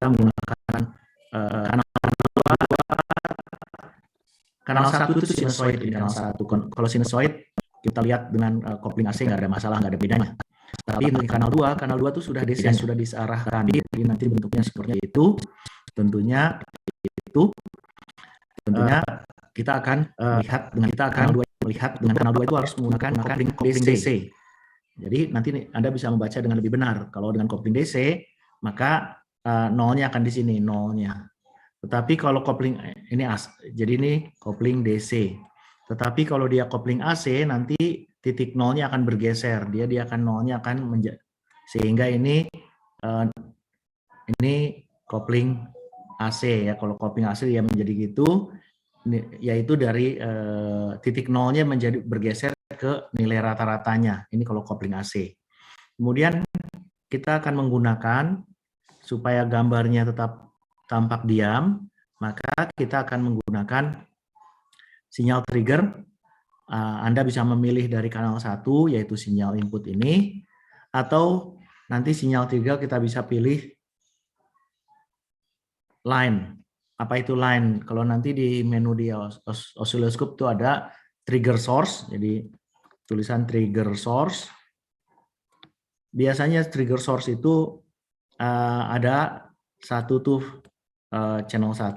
kita menggunakan kanal 1 itu sinusoid di kanal 1. Kalau sinusoid kita lihat dengan kopling AC nggak ada masalah, nggak ada bedanya. Tapi untuk kanal 2 itu sudah DC, sudah diarahkan. Jadi nanti bentuknya seperti itu. Tentunya kita akan melihat dengan kanal 2 itu harus menggunakan kopling DC. Jadi nanti Anda bisa membaca dengan lebih benar. Kalau dengan kopling DC, maka nolnya akan di sini, nolnya. Tetapi kalau kopling ini jadi ini kopling DC. Tetapi kalau dia kopling AC, nanti titik nolnya akan bergeser. Dia akan nolnya akan sehingga ini kopling AC ya. Kalau kopling AC dia menjadi gitu, yaitu dari titik nolnya menjadi bergeser ke nilai rata-ratanya. Ini kalau kopling AC. Kemudian kita akan menggunakan supaya gambarnya tetap tampak diam, maka kita akan menggunakan sinyal trigger. Anda bisa memilih dari kanal 1, yaitu sinyal input ini, atau nanti sinyal trigger kita bisa pilih line. Apa itu line? Kalau nanti di menu di oscilloscope itu ada trigger source, jadi tulisan trigger source. Biasanya trigger source itu ada satu tuh channel 1,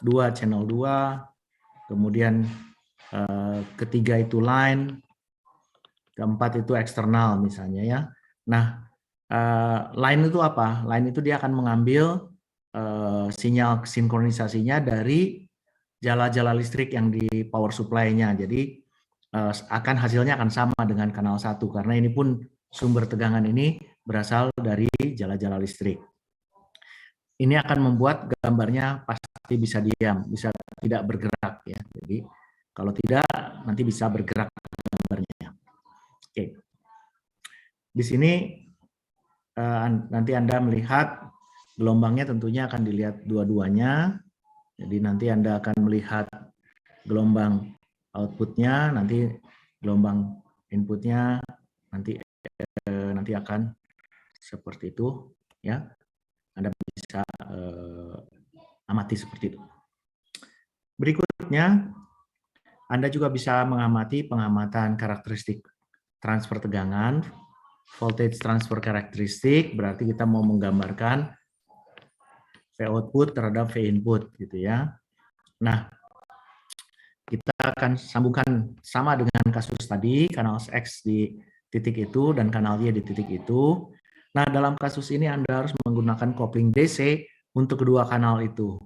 2 channel 2, kemudian ketiga itu line, keempat itu eksternal misalnya ya. Nah, line itu apa? Line itu dia akan mengambil sinyal sinkronisasinya dari jala-jala listrik yang di power supply-nya. Jadi hasilnya akan sama dengan kanal 1 karena ini pun sumber tegangan ini berasal dari jala-jala listrik. Ini akan membuat gambarnya pasti bisa diam, bisa tidak bergerak ya. Jadi kalau tidak nanti bisa bergerak gambarnya. Oke. Di sini nanti Anda melihat gelombangnya tentunya akan dilihat dua-duanya. Jadi nanti Anda akan melihat gelombang outputnya, nanti gelombang inputnya nanti akan seperti itu ya. Anda bisa amati seperti itu. Berikutnya, Anda juga bisa mengamati pengamatan karakteristik transfer tegangan, voltage transfer karakteristik, berarti kita mau menggambarkan V output terhadap V input gitu ya. Nah, kita akan sambungkan sama dengan kasus tadi, kanal X di titik itu dan kanal Y di titik itu. Nah, dalam kasus ini Anda harus menggunakan kopling DC untuk kedua kanal itu.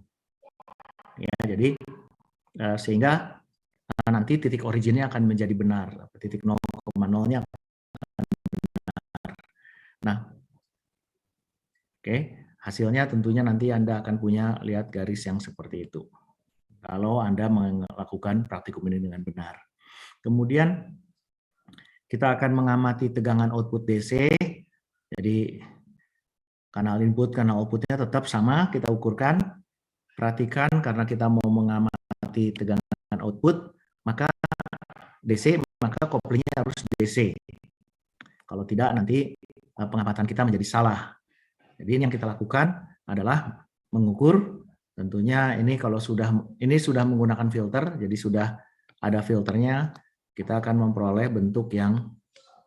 Ya, jadi sehingga nanti titik originnya akan menjadi benar, titik 0,0-nya akan benar. Nah, oke, hasilnya tentunya nanti Anda akan punya lihat garis yang seperti itu. Kalau Anda melakukan praktikum ini dengan benar. Kemudian kita akan mengamati tegangan output DC. Jadi kanal input, kanal outputnya tetap sama, kita ukurkan. Perhatikan karena kita mau mengamati tegangan output, maka DC, maka koplingnya harus DC. Kalau tidak nanti pengamatan kita menjadi salah. Jadi yang kita lakukan adalah mengukur. Tentunya ini kalau sudah menggunakan filter, jadi sudah ada filternya, kita akan memperoleh bentuk yang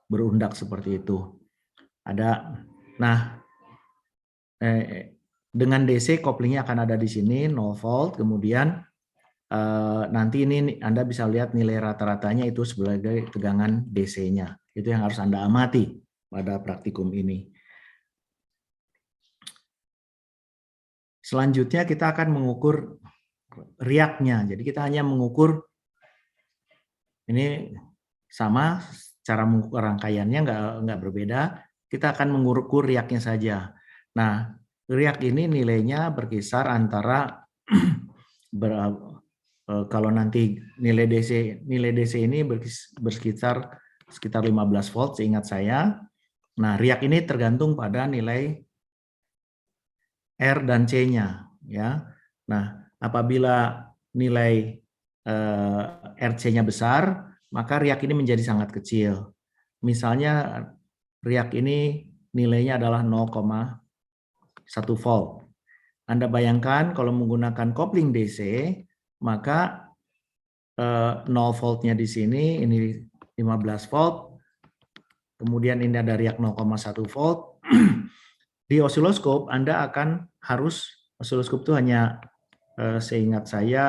berundak seperti itu. Dengan DC koplingnya akan ada di sini 0 volt, kemudian nanti ini Anda bisa lihat nilai rata-ratanya itu sebagai tegangan DC-nya. Itu yang harus Anda amati pada praktikum ini. Selanjutnya kita akan mengukur riaknya. Jadi kita hanya mengukur, ini sama, cara mengukur rangkaiannya nggak berbeda. Kita akan mengukur riaknya saja. Nah, riak ini nilainya berkisar antara kalau nanti nilai DC ini berkisar sekitar 15 volt seingat saya. Nah, riak ini tergantung pada nilai R dan C-nya ya. Nah, apabila nilai RC-nya besar, maka riak ini menjadi sangat kecil. Misalnya riak ini nilainya adalah 0,1 volt. Anda bayangkan kalau menggunakan kopling DC, maka 0 voltnya di sini, ini 15 volt, kemudian ini ada riak 0,1 volt. Di osiloskop Anda akan harus, osiloskop itu hanya seingat saya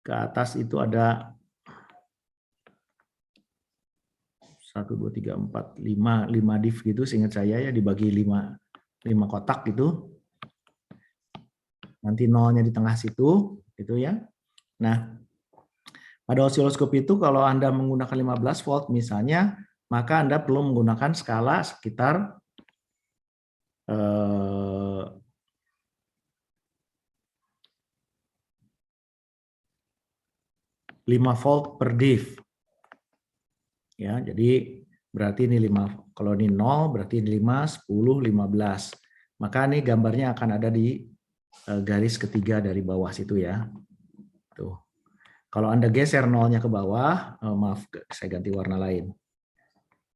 ke atas itu ada 1, 2, 3, 4, 5 div gitu seingat saya ya, dibagi 5 kotak gitu. Nanti nolnya di tengah situ gitu ya. Nah, pada osiloskop itu kalau Anda menggunakan 15 volt misalnya, maka Anda perlu menggunakan skala sekitar 5 volt per div. Ya, jadi berarti ini 5, kalau ini 0 berarti ini 5, 10, 15. Maka ini gambarnya akan ada di garis ketiga dari bawah situ ya. Tuh. Kalau Anda geser nolnya ke bawah, maaf saya ganti warna lain.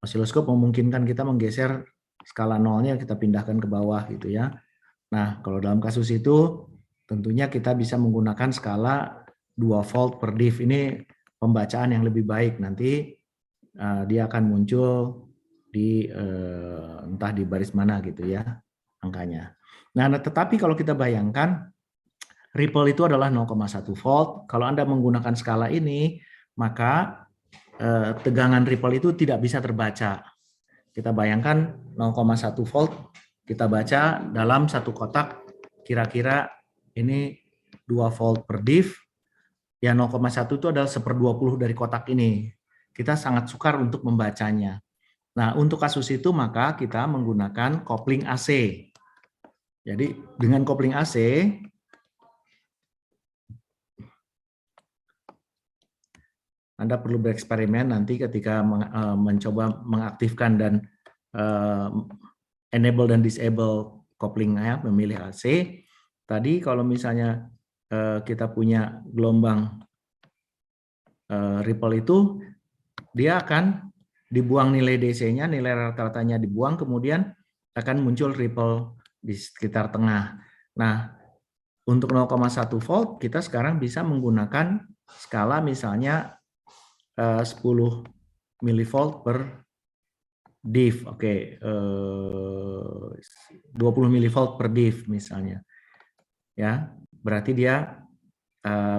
Osiloskop memungkinkan kita menggeser skala nolnya, kita pindahkan ke bawah gitu ya. Nah, kalau dalam kasus itu tentunya kita bisa menggunakan skala 2 volt per div. Ini pembacaan yang lebih baik, nanti dia akan muncul di entah di baris mana gitu ya angkanya. Nah, tetapi kalau kita bayangkan ripple itu adalah 0,1 volt. Kalau Anda menggunakan skala ini, maka tegangan ripple itu tidak bisa terbaca. Kita bayangkan 0,1 volt kita baca dalam satu kotak kira-kira ini 2 volt per div. Ya 0,1 itu adalah 1/20 dari kotak ini. Kita sangat sukar untuk membacanya. Nah, untuk kasus itu maka kita menggunakan kopling AC. Jadi dengan kopling AC Anda perlu bereksperimen nanti ketika mencoba mengaktifkan dan enable dan disable couplingnya, memilih AC. Tadi kalau misalnya kita punya gelombang ripple itu, dia akan dibuang nilai DC-nya, nilai rata-ratanya dibuang, kemudian akan muncul ripple di sekitar tengah. Nah, untuk 0,1 volt kita sekarang bisa menggunakan skala misalnya 10 milivolt per div. Oke, 20 milivolt per div misalnya. Ya, berarti dia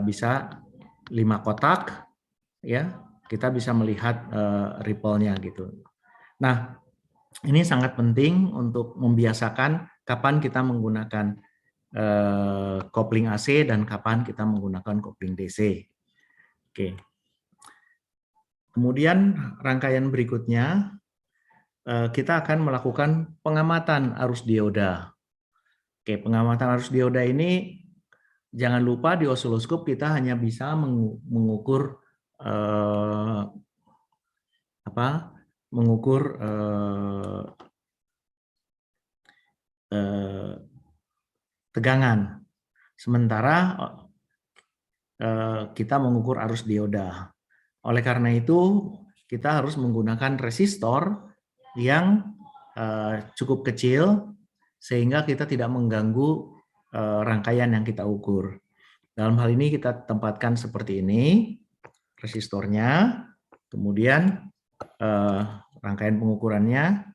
bisa 5 kotak ya. Kita bisa melihat ripple-nya gitu. Nah, ini sangat penting untuk membiasakan kapan kita menggunakan kopling AC dan kapan kita menggunakan kopling DC. Oke. Kemudian rangkaian berikutnya kita akan melakukan pengamatan arus dioda. Oke, pengamatan arus dioda ini jangan lupa di osiloskop kita hanya bisa mengukur tegangan. Sementara kita mengukur arus dioda. Oleh karena itu, kita harus menggunakan resistor yang cukup kecil sehingga kita tidak mengganggu rangkaian yang kita ukur. Dalam hal ini kita tempatkan seperti ini resistornya, kemudian rangkaian pengukurannya,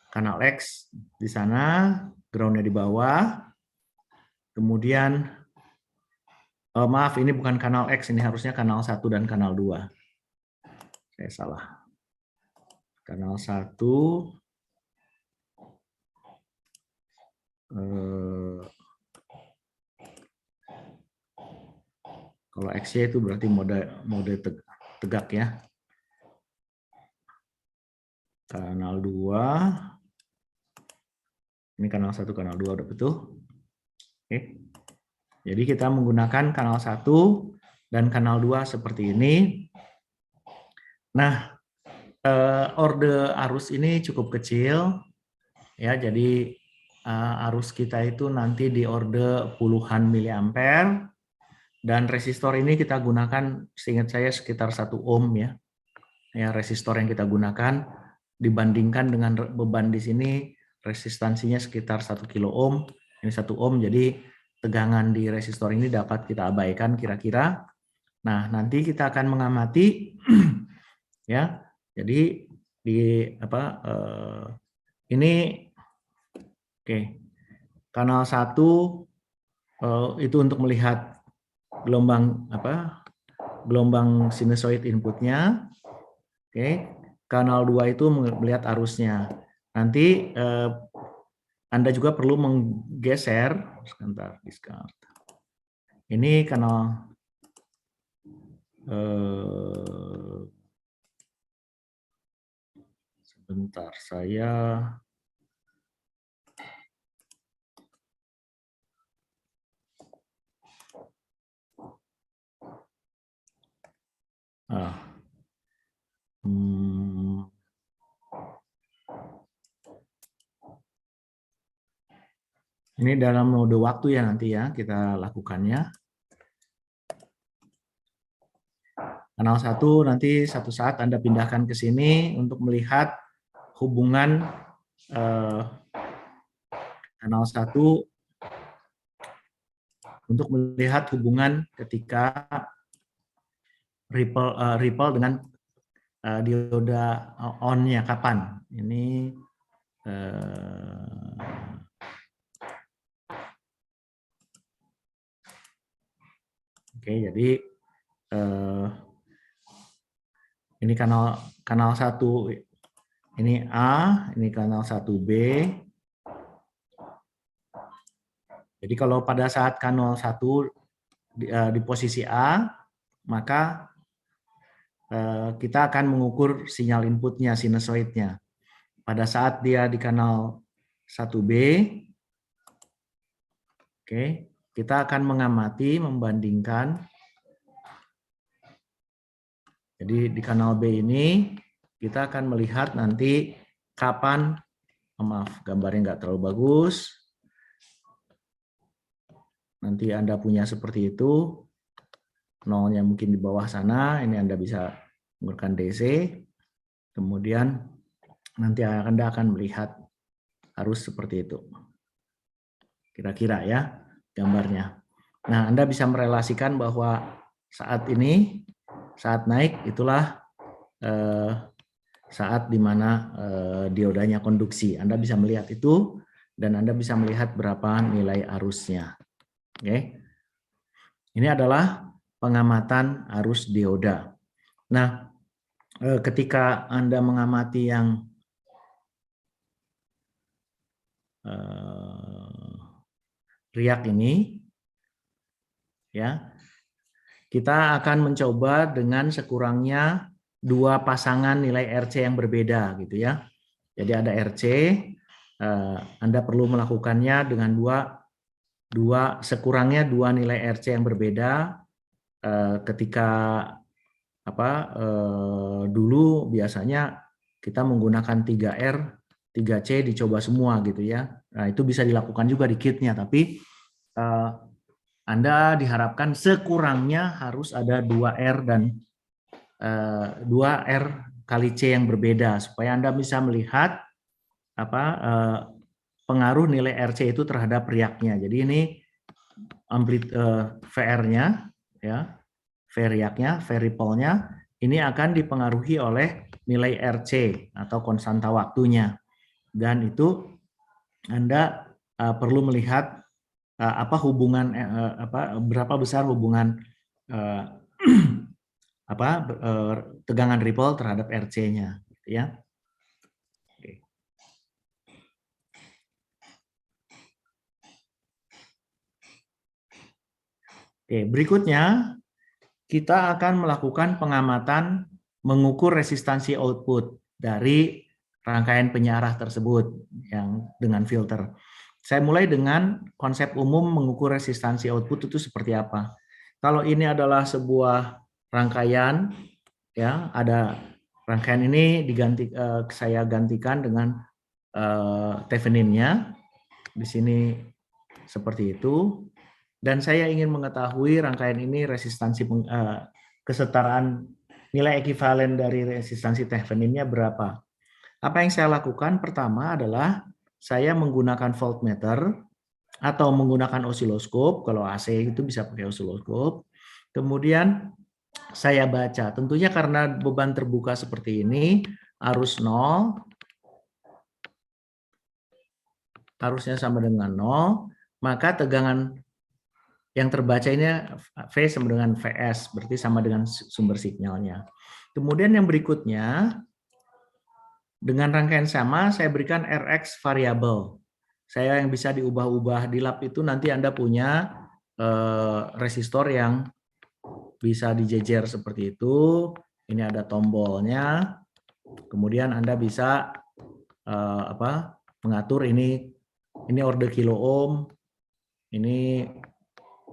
kanal X di sana, ground-nya di bawah, kemudian maaf, ini bukan kanal X, ini harusnya kanal 1 dan kanal 2. Saya salah. Kanal 1 kalau X-nya itu berarti mode tegak ya. Kanal 2. Ini kanal 1, kanal 2 udah betul. Oke. Jadi kita menggunakan kanal 1 dan kanal 2 seperti ini. Nah, orde arus ini cukup kecil ya, jadi arus kita itu nanti di orde puluhan miliampere dan resistor ini kita gunakan seingat saya sekitar 1 ohm ya. Ya, resistor yang kita gunakan dibandingkan dengan beban di sini resistansinya sekitar 1 kilo ohm. Ini 1 ohm, jadi tegangan di resistor ini dapat kita abaikan kira-kira. Nah, nanti kita akan mengamati ya. Jadi di ini oke. Kanal 1 itu untuk melihat gelombang sinusoid inputnya. Oke. Kanal 2 itu melihat arusnya. Nanti Anda juga perlu menggeser, sebentar, discard. Ini kanal sebentar, saya ini dalam mode waktu ya nanti ya kita lakukannya. Kanal 1 nanti satu saat Anda pindahkan ke sini untuk melihat hubungan kanal 1 untuk melihat hubungan ketika ripple dengan dioda on-nya kapan. Ini oke, jadi ini kanal 1 ini A, ini kanal 1B. Jadi kalau pada saat kanal 1 di posisi A, maka kita akan mengukur sinyal inputnya, sinusoidnya. Pada saat dia di kanal 1B, oke, kita akan mengamati, membandingkan. Jadi di kanal B ini, kita akan melihat nanti kapan, maaf gambarnya nggak terlalu bagus. Nanti Anda punya seperti itu, nolnya mungkin di bawah sana, ini Anda bisa menggunakan DC, kemudian nanti Anda akan melihat arus seperti itu. Kira-kira ya gambarnya. Nah, Anda bisa merelasikan bahwa saat ini, saat naik, itulah saat di mana diodanya konduksi. Anda bisa melihat itu, dan Anda bisa melihat berapa nilai arusnya. Oke. Ini adalah pengamatan arus dioda. Nah, ketika Anda mengamati yang riak ini, ya, kita akan mencoba dengan sekurangnya 2 pasangan nilai RC yang berbeda, gitu ya. Jadi ada RC, Anda perlu melakukannya dengan sekurangnya 2 nilai RC yang berbeda. Ketika dulu biasanya kita menggunakan 3R, 3C dicoba semua gitu ya. Nah, itu bisa dilakukan juga di kitnya, tapi Anda diharapkan sekurangnya harus ada 2R dan 2R kali C yang berbeda supaya Anda bisa melihat pengaruh nilai RC itu terhadap riaknya. Jadi ini VR-nya ya. V-riaknya, V-ripple-nya, ini akan dipengaruhi oleh nilai RC atau konstanta waktunya. Dan itu Anda perlu melihat hubungan berapa besar hubungan tegangan ripple terhadap RC-nya, gitu ya. Oke, berikutnya kita akan melakukan pengamatan mengukur resistansi output dari rangkaian penyiarah tersebut yang dengan filter. Saya mulai dengan konsep umum mengukur resistansi output itu seperti apa. Kalau ini adalah sebuah rangkaian, ya, ada rangkaian ini saya gantikan dengan Thevenin-nya. Di sini seperti itu. Dan saya ingin mengetahui rangkaian ini resistansi kesetaraan nilai ekivalen dari resistansi Thevenin-nya berapa. Apa yang saya lakukan pertama adalah saya menggunakan voltmeter atau menggunakan osiloskop. Kalau AC itu bisa pakai osiloskop. Kemudian saya baca. Tentunya karena beban terbuka seperti ini, arus 0 harusnya sama dengan 0, maka tegangan yang terbaca ini V sama dengan Vs, berarti sama dengan sumber sinyalnya. Kemudian yang berikutnya, dengan rangkaian sama, saya berikan Rx variabel. Saya yang bisa diubah-ubah di lab itu nanti Anda punya resistor yang bisa dijejer seperti itu. Ini ada tombolnya. Kemudian Anda bisa mengatur ini order kilo ohm, ini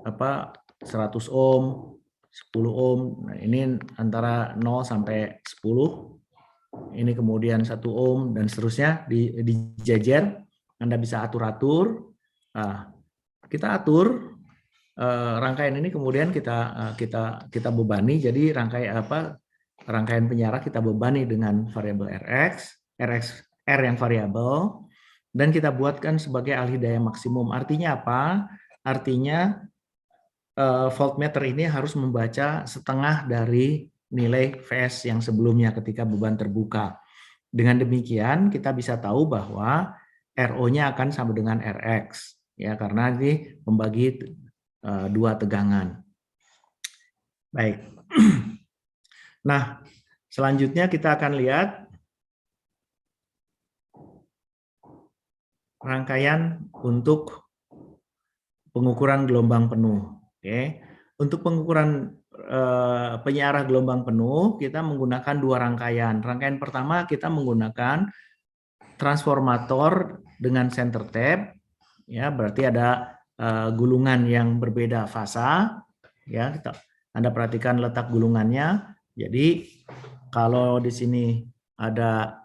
100 ohm, 10 ohm. Nah, ini antara 0 sampai 10. Ini kemudian 1 ohm dan seterusnya dijejer. Anda bisa atur-atur. Nah, kita atur rangkaian ini, kemudian kita bebani. Jadi rangkaian penyiaran kita bebani dengan variabel R yang variabel, dan kita buatkan sebagai alih daya maksimum. Artinya apa? Artinya voltmeter ini harus membaca setengah dari nilai Vs yang sebelumnya ketika beban terbuka. Dengan demikian kita bisa tahu bahwa RO-nya akan sama dengan Rx, ya, karena ini membagi dua tegangan. Baik. Nah, selanjutnya kita akan lihat rangkaian untuk pengukuran gelombang penuh. Oke. Untuk pengukuran penyiar gelombang penuh, kita menggunakan dua rangkaian. Rangkaian pertama kita menggunakan transformator dengan center tap, ya, berarti ada gulungan yang berbeda fasa, ya. Anda perhatikan letak gulungannya. Jadi kalau di sini ada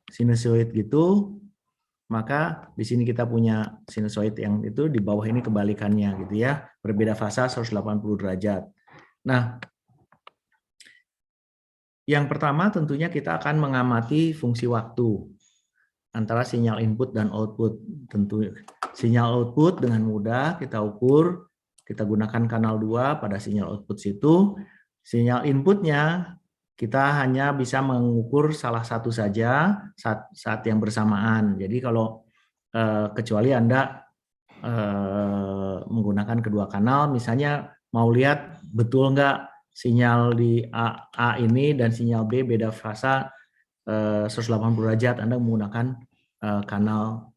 sinusoid gitu, maka di sini kita punya sinusoid yang itu, di bawah ini kebalikannya gitu ya, berbeda fasa 180 derajat. Nah, yang pertama tentunya kita akan mengamati fungsi waktu antara sinyal input dan output. Tentu sinyal output dengan mudah kita ukur, kita gunakan kanal 2 pada sinyal output situ. Sinyal inputnya kita hanya bisa mengukur salah satu saja saat yang bersamaan. Jadi kalau kecuali Anda menggunakan kedua kanal, misalnya mau lihat betul nggak sinyal di A ini dan sinyal B beda fasa 180 derajat, Anda menggunakan kanal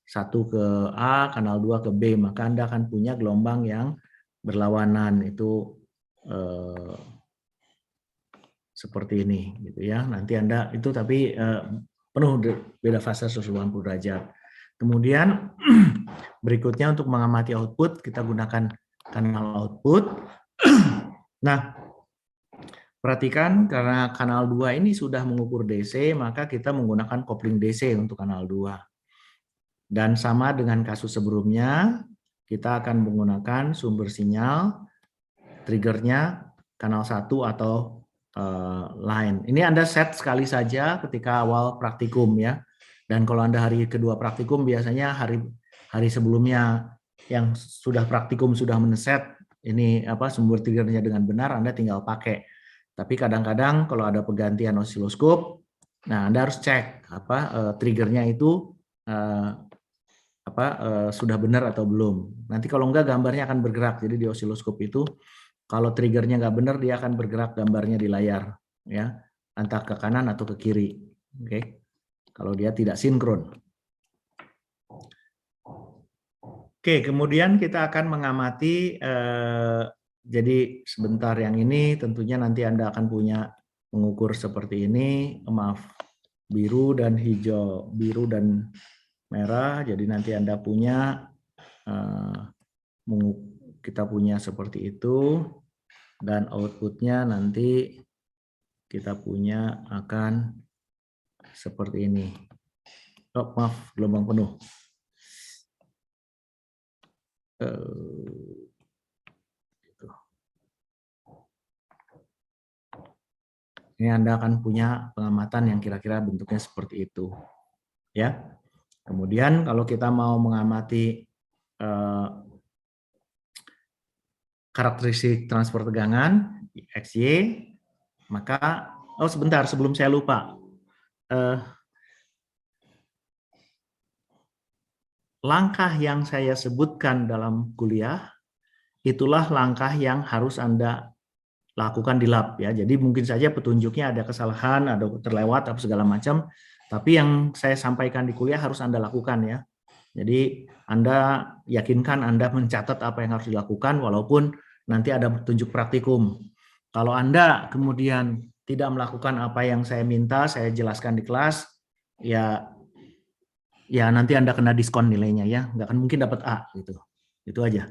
1 ke A, kanal 2 ke B, maka Anda akan punya gelombang yang berlawanan, itu seperti ini gitu ya. Nanti Anda itu tapi penuh beda fasa 180 derajat. Kemudian berikutnya untuk mengamati output, kita gunakan kanal output. Nah, perhatikan karena kanal 2 ini sudah mengukur DC, maka kita menggunakan kopling DC untuk kanal 2. Dan sama dengan kasus sebelumnya, kita akan menggunakan sumber sinyal, triggernya kanal 1 atau line. Ini Anda set sekali saja ketika awal praktikum ya. Dan kalau Anda hari kedua praktikum, biasanya hari sebelumnya yang sudah praktikum sudah meneset ini sumber triggernya dengan benar, Anda tinggal pakai. Tapi kadang-kadang kalau ada pergantian osiloskop, nah Anda harus cek triggernya itu sudah benar atau belum. Nanti kalau enggak gambarnya akan bergerak. Jadi di osiloskop itu kalau triggernya nggak benar, dia akan bergerak gambarnya di layar, ya, entah ke kanan atau ke kiri. Oke, kalau dia tidak sinkron. Oke, kemudian kita akan mengamati. Jadi sebentar, yang ini tentunya nanti Anda akan punya mengukur seperti ini. Maaf, biru dan hijau, biru dan merah. Jadi nanti Anda punya kita punya seperti itu. Dan outputnya nanti kita punya akan seperti ini. Oh, maaf, gelombang penuh. Ini Anda akan punya pengamatan yang kira-kira bentuknya seperti itu. Ya. Kemudian kalau kita mau mengamati karakteristik transfer tegangan XY, maka sebentar sebelum saya lupa, langkah yang saya sebutkan dalam kuliah itulah langkah yang harus Anda lakukan di lab ya. Jadi mungkin saja petunjuknya ada kesalahan, ada terlewat atau segala macam, tapi yang saya sampaikan di kuliah harus Anda lakukan ya. Jadi Anda yakinkan Anda mencatat apa yang harus dilakukan walaupun nanti ada petunjuk praktikum. Kalau Anda kemudian tidak melakukan apa yang saya minta, saya jelaskan di kelas, ya nanti Anda kena diskon nilainya ya, nggak akan mungkin dapat A gitu. Itu aja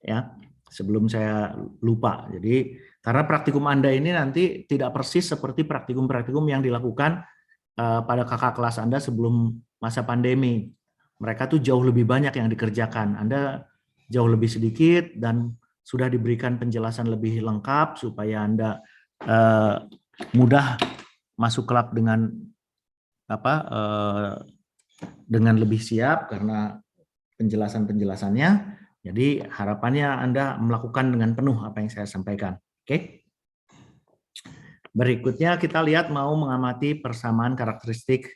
ya. Sebelum saya lupa. Jadi karena praktikum Anda ini nanti tidak persis seperti praktikum-praktikum yang dilakukan pada kakak kelas Anda sebelum masa pandemi. Mereka tuh jauh lebih banyak yang dikerjakan. Anda jauh lebih sedikit dan sudah diberikan penjelasan lebih lengkap supaya Anda mudah masuk klub dengan dengan lebih siap karena penjelasan-penjelasannya. Jadi harapannya Anda melakukan dengan penuh apa yang saya sampaikan. Oke. Berikutnya kita lihat mau mengamati persamaan karakteristik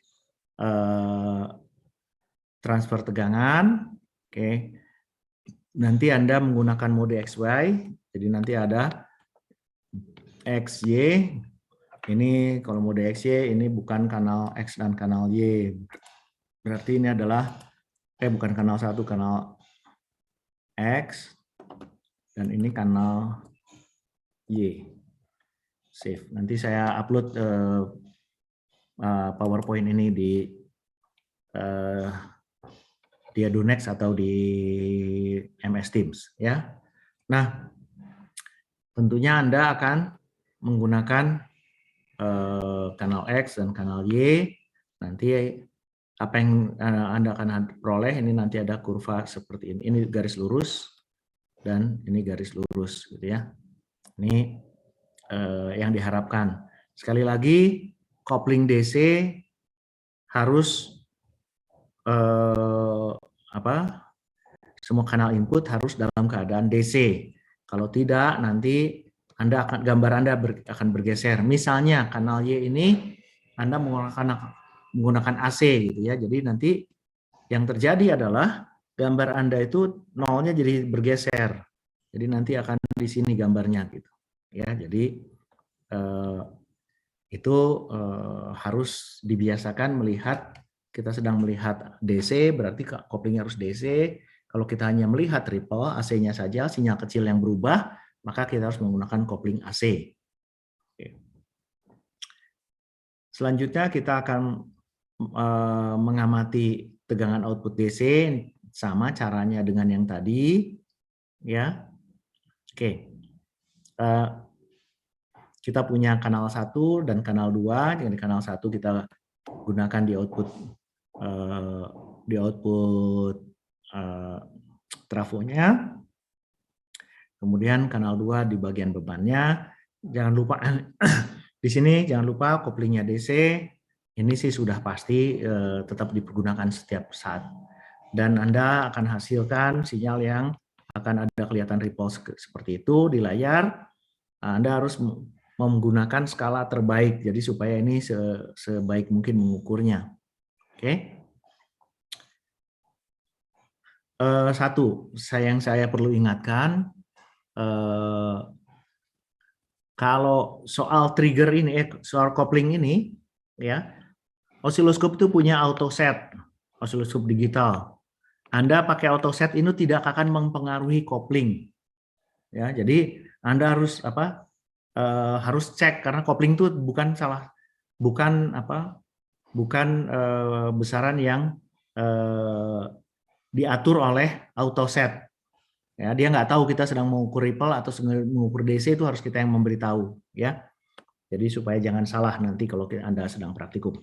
transfer tegangan. Oke. Nanti Anda menggunakan mode XY. Jadi nanti ada XY. Ini kalau mode XY ini bukan kanal X dan kanal Y. Berarti ini adalah bukan kanal 1, kanal X, dan ini kanal Y. Save. Nanti saya upload PowerPoint ini di Adonex atau di MS Teams ya. Nah, tentunya Anda akan menggunakan kanal X dan kanal Y. Nanti apa yang Anda akan peroleh ini nanti ada kurva seperti ini. Ini garis lurus dan ini garis lurus gitu ya. Ini yang diharapkan. Sekali lagi, kopling DC harus semua kanal input harus dalam keadaan DC. Kalau tidak, nanti gambar Anda akan bergeser. Misalnya kanal Y ini Anda menggunakan AC gitu ya. Jadi nanti yang terjadi adalah gambar Anda itu nolnya jadi bergeser. Jadi nanti akan di sini gambarnya gitu. Ya, jadi itu harus dibiasakan melihat, kita sedang melihat DC berarti koplingnya harus DC. Kalau kita hanya melihat ripple AC-nya saja, sinyal kecil yang berubah, maka kita harus menggunakan kopling AC. Selanjutnya kita akan mengamati tegangan output DC, sama caranya dengan yang tadi ya. Oke. Kita punya kanal 1 dan kanal 2. Di kanal 1 kita gunakan di output trafonya. Kemudian kanal 2 di bagian bebannya. Jangan lupa di sini jangan lupa koplingnya DC. Ini sih sudah pasti tetap dipergunakan setiap saat. Dan Anda akan hasilkan sinyal yang akan ada kelihatan ripple seperti itu di layar. Anda harus menggunakan skala terbaik, jadi supaya ini sebaik mungkin mengukurnya. Oke. Satu, yang saya perlu ingatkan, kalau soal trigger ini, soal kopling ini, ya, osiloskop itu punya auto set, osiloskop digital. Anda pakai auto set ini tidak akan mempengaruhi kopling, ya. Jadi Anda harus harus cek karena kopling itu bukan besaran yang diatur oleh auto set. Ya, dia nggak tahu kita sedang mengukur ripple atau mengukur DC, itu harus kita yang memberitahu ya. Jadi supaya jangan salah nanti kalau Anda sedang praktikum.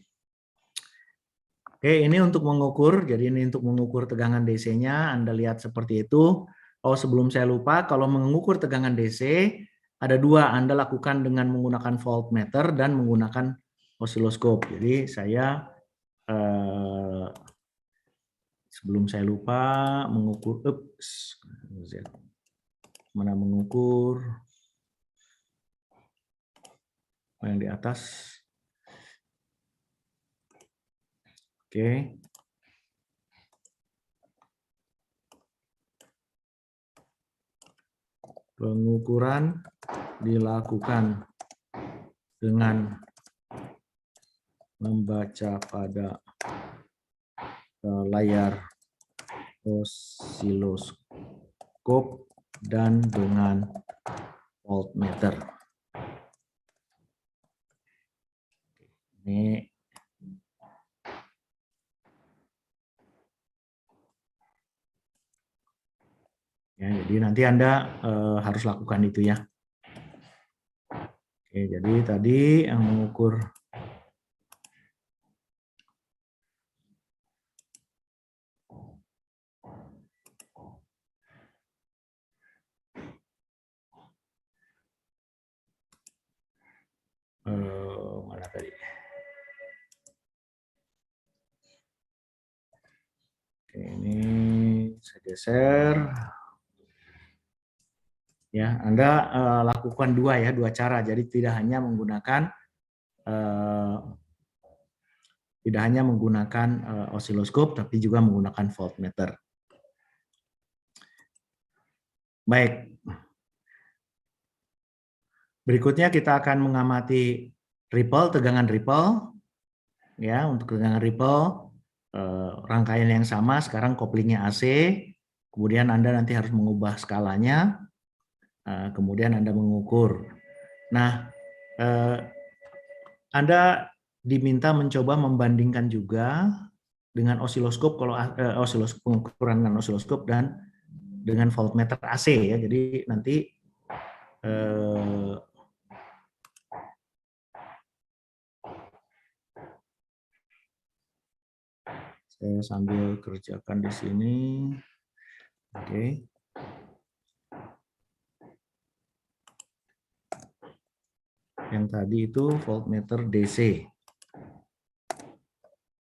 Oke, ini untuk mengukur. Jadi ini untuk mengukur tegangan DC-nya. Anda lihat seperti itu. Oh, sebelum saya lupa, kalau mengukur tegangan DC ada dua. Anda lakukan dengan menggunakan voltmeter dan menggunakan osiloskop. Jadi saya Sebelum saya lupa mengukur, mana mengukur yang di atas. Oke. Pengukuran dilakukan dengan membaca pada layar osiloskop dan dengan voltmeter. Ini ya, jadi nanti Anda harus lakukan itu ya. Oke, jadi tadi yang mengukur mana tadi? Oke, ini saya geser. Ya, Anda lakukan dua cara. Jadi tidak hanya menggunakan osiloskop, tapi juga menggunakan voltmeter. Baik. Berikutnya kita akan mengamati ripple, tegangan ripple. Ya, untuk tegangan ripple rangkaian yang sama, sekarang koplingnya AC. Kemudian Anda nanti harus mengubah skalanya. Kemudian Anda mengukur. Nah, Anda diminta mencoba membandingkan juga dengan osiloskop, kalau osiloskop, pengukuran dengan osiloskop dan dengan voltmeter AC ya. Jadi nanti saya sambil kerjakan di sini. Oke. Yang tadi itu voltmeter DC.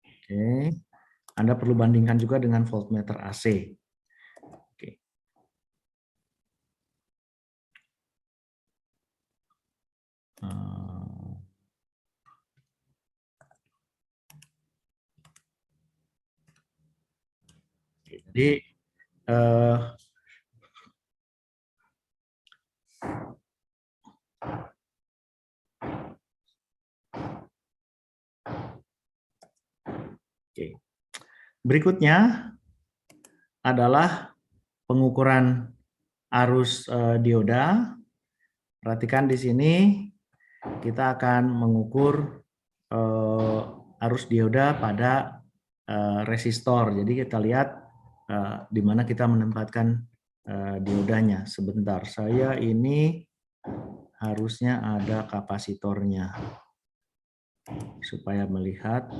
Oke. Anda perlu bandingkan juga dengan voltmeter AC. Oke. Jadi oke. Berikutnya adalah pengukuran arus dioda. Perhatikan di sini kita akan mengukur arus dioda pada resistor. Jadi kita lihat di mana kita menempatkan diodanya. Sebentar, saya ini harusnya ada kapasitornya supaya melihat.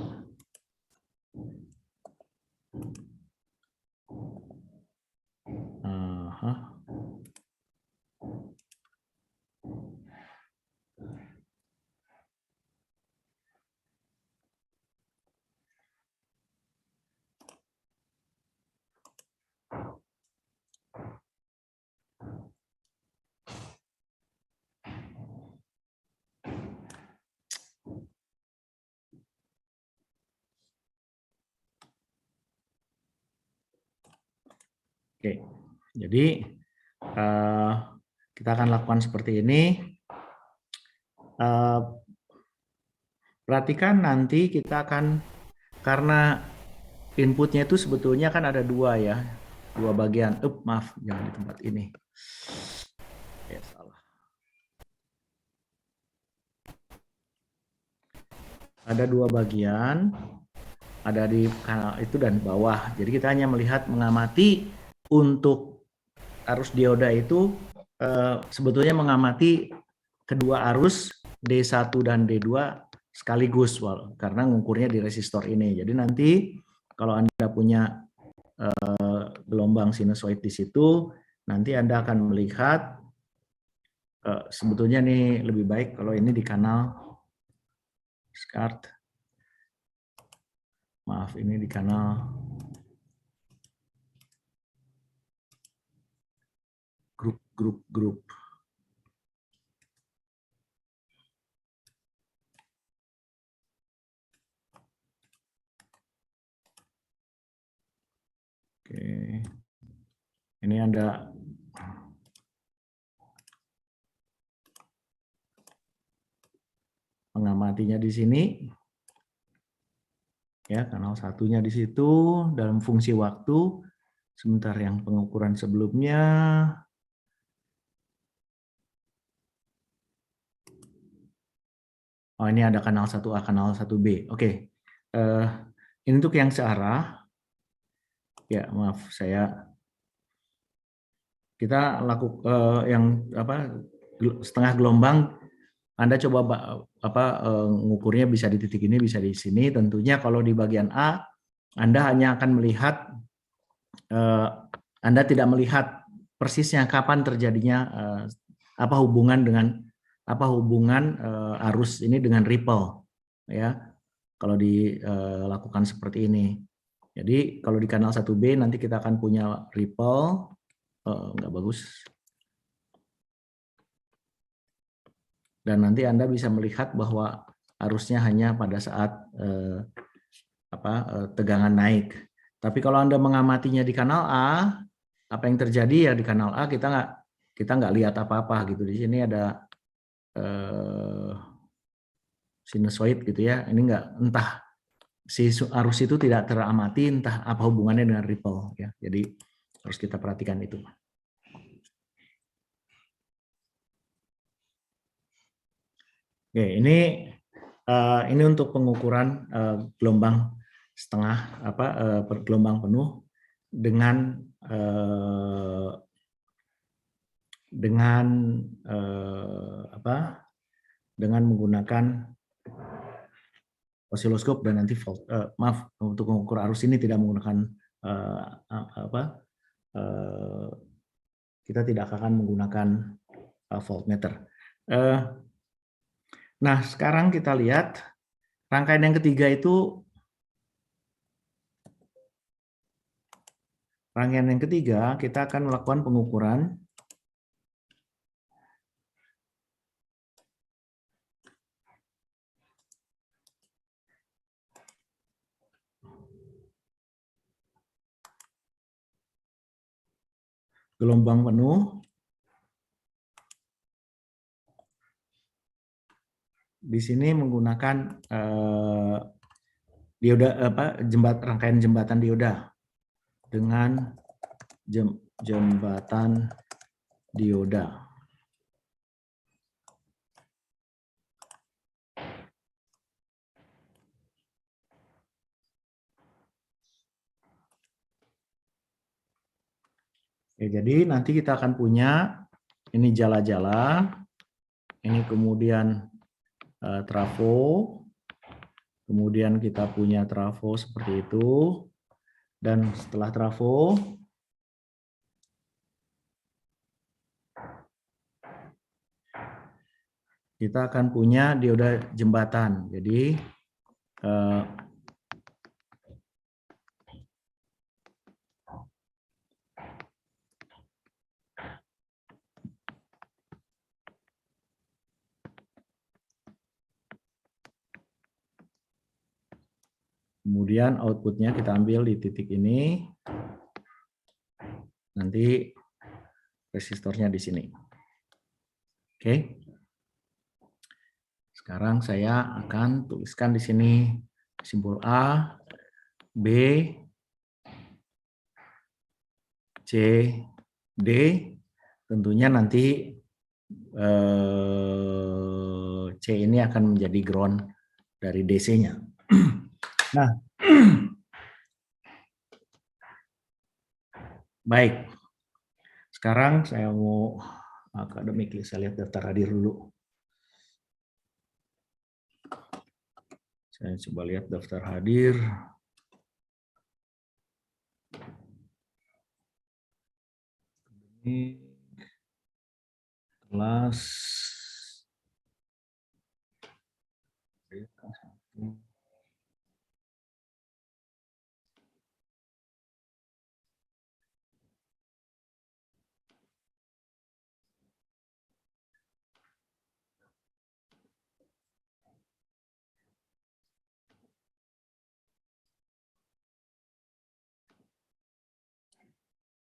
Oke, jadi kita akan lakukan seperti ini. Perhatikan nanti kita akan, karena inputnya itu sebetulnya kan ada dua ya, dua bagian. Maaf, jangan di tempat ini. Ya, salah. Ada dua bagian, ada di kanal itu dan bawah. Jadi kita hanya melihat, mengamati untuk arus dioda itu sebetulnya mengamati kedua arus D1 dan D2 sekaligus, karena ngukurnya di resistor ini. Jadi nanti kalau Anda punya gelombang sinusoid di situ, nanti Anda akan melihat sebetulnya nih lebih baik kalau ini di kanal SCART. Maaf, ini di kanal grup. Oke. Ini ada pengamatinya di sini. Ya, kanal satunya di situ dalam fungsi waktu. Sebentar, yang pengukuran sebelumnya. Oh, ini ada kanal 1A, kanal 1B. Oke. Ini untuk yang searah. Ya, maaf, kita lakukan yang setengah gelombang. Anda coba ngukurnya bisa di titik ini, bisa di sini. Tentunya kalau di bagian A, Anda hanya akan melihat, Anda tidak melihat persisnya kapan terjadinya, apa hubungan arus ini dengan ripple, ya. Kalau dilakukan seperti ini. Jadi kalau di kanal 1B nanti kita akan punya ripple, nggak bagus. Dan nanti Anda bisa melihat bahwa arusnya hanya pada saat tegangan naik. Tapi kalau Anda mengamatinya di kanal A, apa yang terjadi ya di kanal A kita nggak lihat apa-apa gitu. Di sini ada sinusoid gitu ya. Ini entah si arus itu tidak teramati, entah apa hubungannya dengan ripple ya. Jadi harus kita perhatikan itu. Oke, ini untuk pengukuran gelombang setengah per gelombang penuh dengan dengan menggunakan osiloskop dan nanti maaf, untuk mengukur arus ini tidak menggunakan kita tidak akan menggunakan voltmeter. Nah, sekarang kita lihat rangkaian yang ketiga itu, kita akan melakukan pengukuran gelombang penuh di sini menggunakan dioda, rangkaian jembatan dioda dengan jembatan dioda. Oke, jadi nanti kita akan punya ini jala-jala, ini kemudian trafo, kemudian kita punya trafo seperti itu, dan setelah trafo kita akan punya dioda jembatan. Jadi kemudian outputnya kita ambil di titik ini, nanti resistornya di sini. Oke. Sekarang saya akan tuliskan di sini simbol A, B, C, D. Tentunya nanti C ini akan menjadi ground dari DC-nya. Nah, baik. Sekarang saya mau akademik, saya lihat daftar hadir dulu. Saya coba lihat daftar hadir. Ini kelas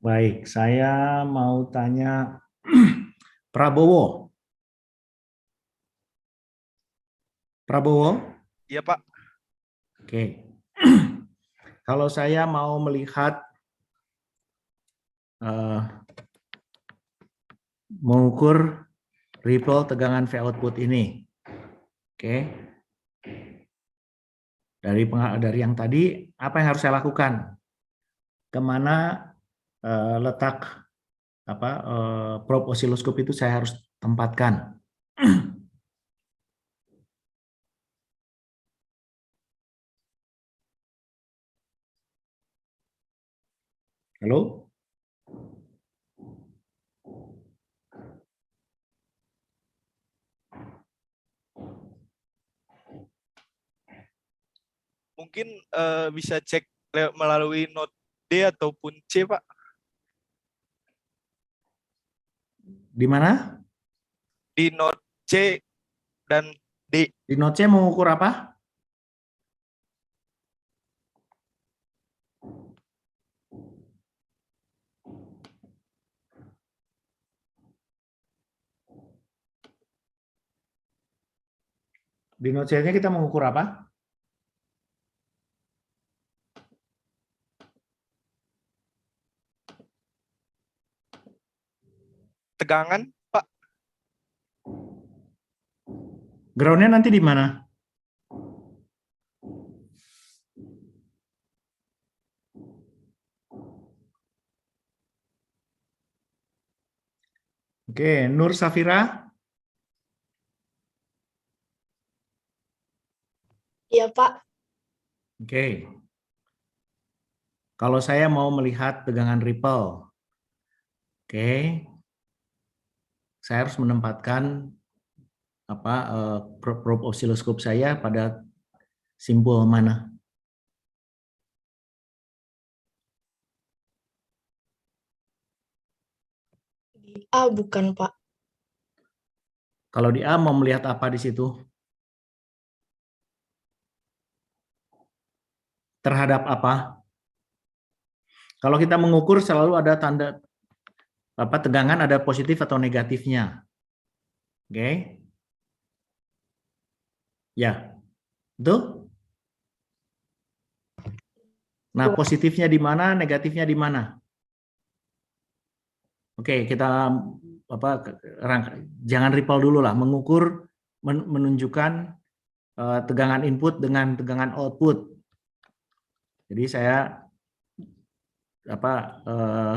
Baik, saya mau tanya Prabowo. Prabowo? Iya, Pak. Oke. Kalau saya mau melihat mengukur ripple tegangan V output ini. Oke. Dari yang tadi, apa yang harus saya lakukan? Kemana letak probe osiloskop itu saya harus tempatkan? Halo? Mungkin bisa cek melalui Note D ataupun C, Pak. Di mana? Di Note C dan D. Di Note C mengukur apa? Di Note C-nya kita mengukur apa? Tegangan, Pak. Ground-nya nanti di mana? Oke, Nur Safira. Iya, Pak. Oke. Kalau saya mau melihat tegangan ripple, oke, saya harus menempatkan probe osiloskop saya pada simbol mana? Di A bukan, Pak. Kalau di A mau melihat apa di situ? Terhadap apa? Kalau kita mengukur selalu ada tanda tegangan, ada positif atau negatifnya. Oke. Ya, betul? Nah, positifnya di mana, negatifnya di mana? Oke, kita jangan ripple dulu lah, mengukur menunjukkan tegangan input dengan tegangan output. Jadi saya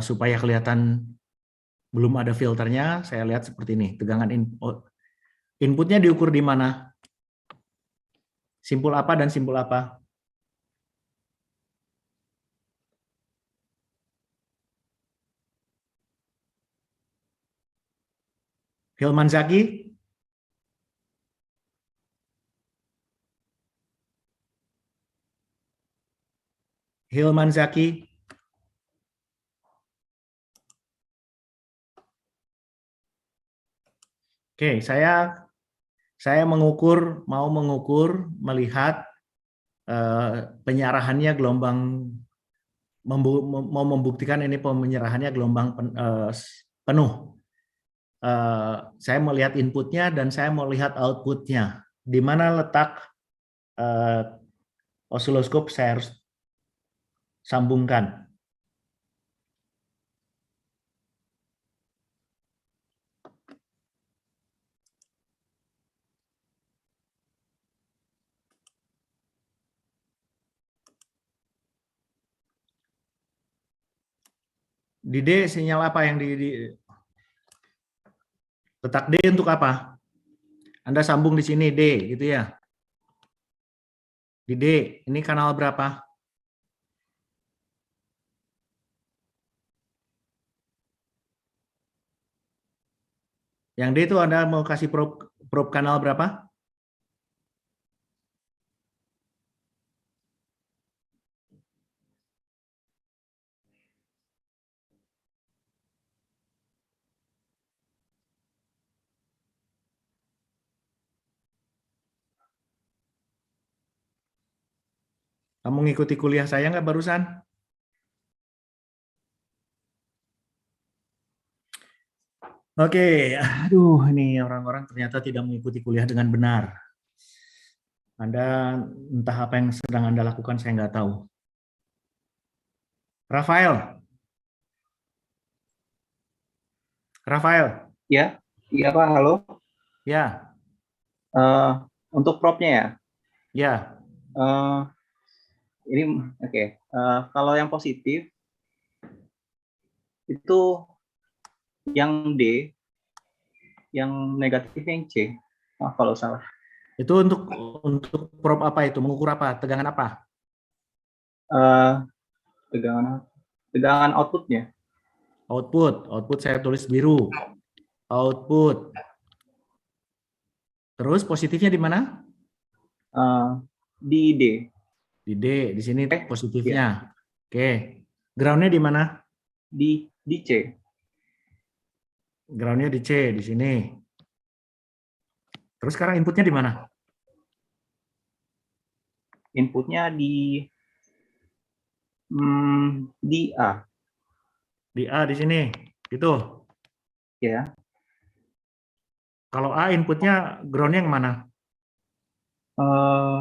supaya kelihatan belum ada filternya, saya lihat seperti ini. Tegangan inputnya diukur di mana? Simpul apa dan simpul apa? Hilman Zaki? Hilman Zaki? Oke, saya mau mengukur, melihat penyerahannya gelombang, mau membuktikan ini penyerahannya gelombang penuh. Saya mau lihat inputnya dan saya mau lihat outputnya. Di mana letak osiloskop saya harus sambungkan. Di D sinyal apa yang letak D untuk apa? Anda sambung di sini D gitu ya. Di D, ini kanal berapa? Yang D itu Anda mau kasih probe kanal berapa? Kamu ngikuti kuliah saya nggak barusan? Oke, aduh, ini orang-orang ternyata tidak mengikuti kuliah dengan benar. Anda entah apa yang sedang Anda lakukan, saya nggak tahu. Rafael, Rafael, Ya, iya Pak, halo. ya, Eh, untuk prop-nya ya, ya, eh, ini oke. Kalau yang positif itu yang D, yang negatifnya yang C. Kalau salah. itu untuk prop apa itu? Mengukur apa? Tegangan apa? Eh, tegangan tegangan outputnya Output saya tulis biru. Output. Terus positifnya di mana? eh, di D. Di D, di sini Ya, positifnya. Oke. Groundnya di mana? di C. Groundnya di C, di sini. Terus sekarang inputnya di mana? Inputnya di A. Di A, di sini. Gitu. Ya. Kalau A inputnya groundnya yang mana? Eh,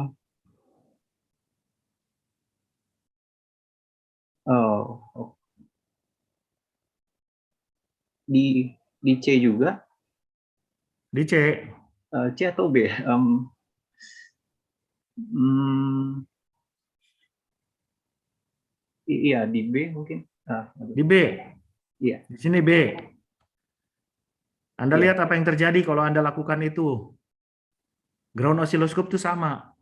oh, di C juga. Di C. C atau B? Hmm, iya di B mungkin. Di B. Iya, Di sini B. Anda iya. lihat apa yang terjadi kalau Anda lakukan itu. Ground oscilloscope itu sama.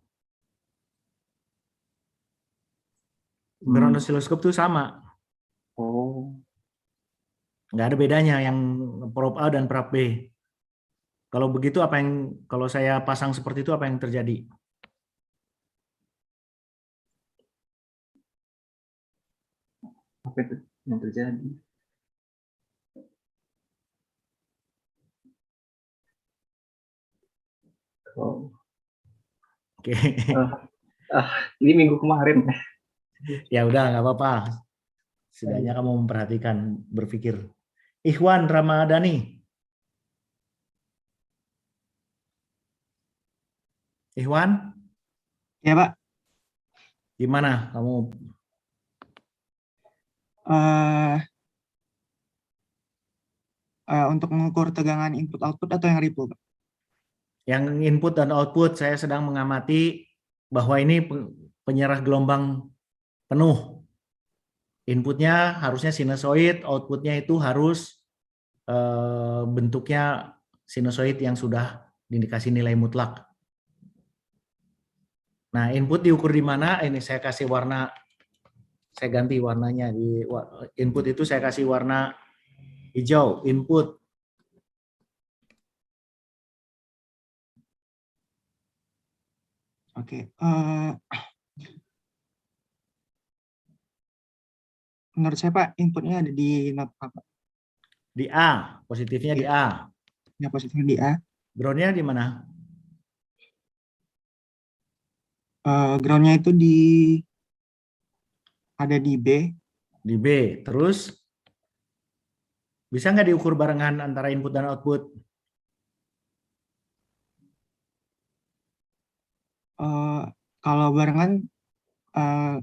Ground Hmm. oscilloscope itu sama. Oh, Nggak ada bedanya yang prop A dan prop B. Kalau begitu kalau saya pasang seperti itu apa yang terjadi? apa itu yang terjadi? Oh, Oke. eh, ini minggu kemarin. Ya udah nggak apa-apa. Setidaknya Aduh. kamu memperhatikan, berpikir. Ikhwan Ramadhani. Ikhwan, Ya Pak, gimana kamu? eh untuk mengukur tegangan input output atau yang ripple, Pak? Yang input dan output saya sedang mengamati bahwa ini penyerah gelombang penuh. Inputnya harusnya sinusoid, outputnya itu harus bentuknya sinusoid yang sudah diindikasi nilai mutlak. Nah, input diukur di mana? Ini saya kasih warna, saya ganti warnanya. Di input itu saya kasih warna hijau, input. Oke, menurut saya Pak, inputnya ada di not A, Pak. Di A, positifnya di Ya, A. ya posisinya di A. Groundnya di mana? Groundnya itu ada di B. Di B. Terus bisa nggak diukur barengan antara input dan output? Kalau barengan eh,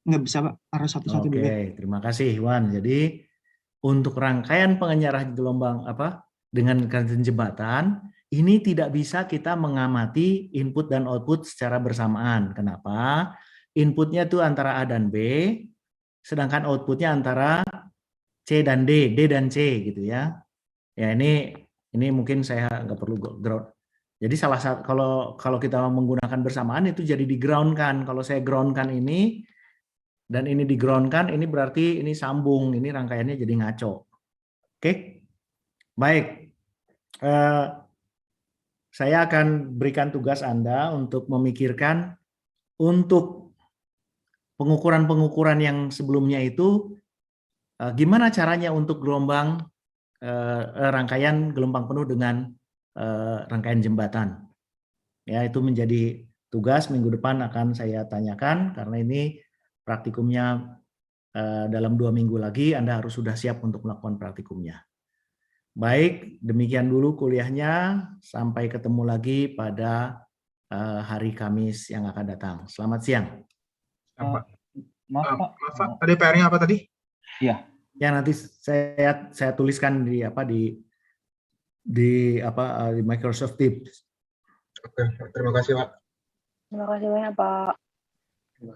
nggak bisa Pak, harus satu-satu dulu. Oke, terima kasih Wan. Jadi untuk rangkaian pengenyarah gelombang dengan kanten jembatan ini tidak bisa kita mengamati input dan output secara bersamaan. Kenapa? Inputnya itu antara A dan B, sedangkan outputnya antara C dan D dan C gitu ya. Ya ini mungkin saya nggak perlu ground. Jadi salah satu kalau kita menggunakan bersamaan itu jadi di ground kan. Kalau saya ground kan ini dan ini di ground kan, ini berarti ini sambung, ini rangkaiannya jadi ngaco. Oke, baik. Saya akan berikan tugas Anda untuk memikirkan untuk pengukuran-pengukuran yang sebelumnya itu gimana caranya untuk gelombang rangkaian gelombang penuh dengan rangkaian jembatan. Ya, itu menjadi tugas minggu depan akan saya tanyakan karena ini praktikumnya dalam 2 minggu lagi Anda harus sudah siap untuk melakukan praktikumnya. Baik, demikian dulu kuliahnya. Sampai ketemu lagi pada hari Kamis yang akan datang. Selamat siang. Maaf Pak, tadi PR-nya apa tadi? Ya, nanti saya tuliskan di di Microsoft Teams. Oke, terima kasih Pak. Terima kasih banyak, Pak. Terima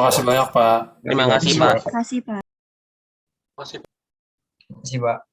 kasih banyak, Pak. Terima kasih, Pak. Terima kasih, Pak. Terima kasih. Terima kasih, Pak.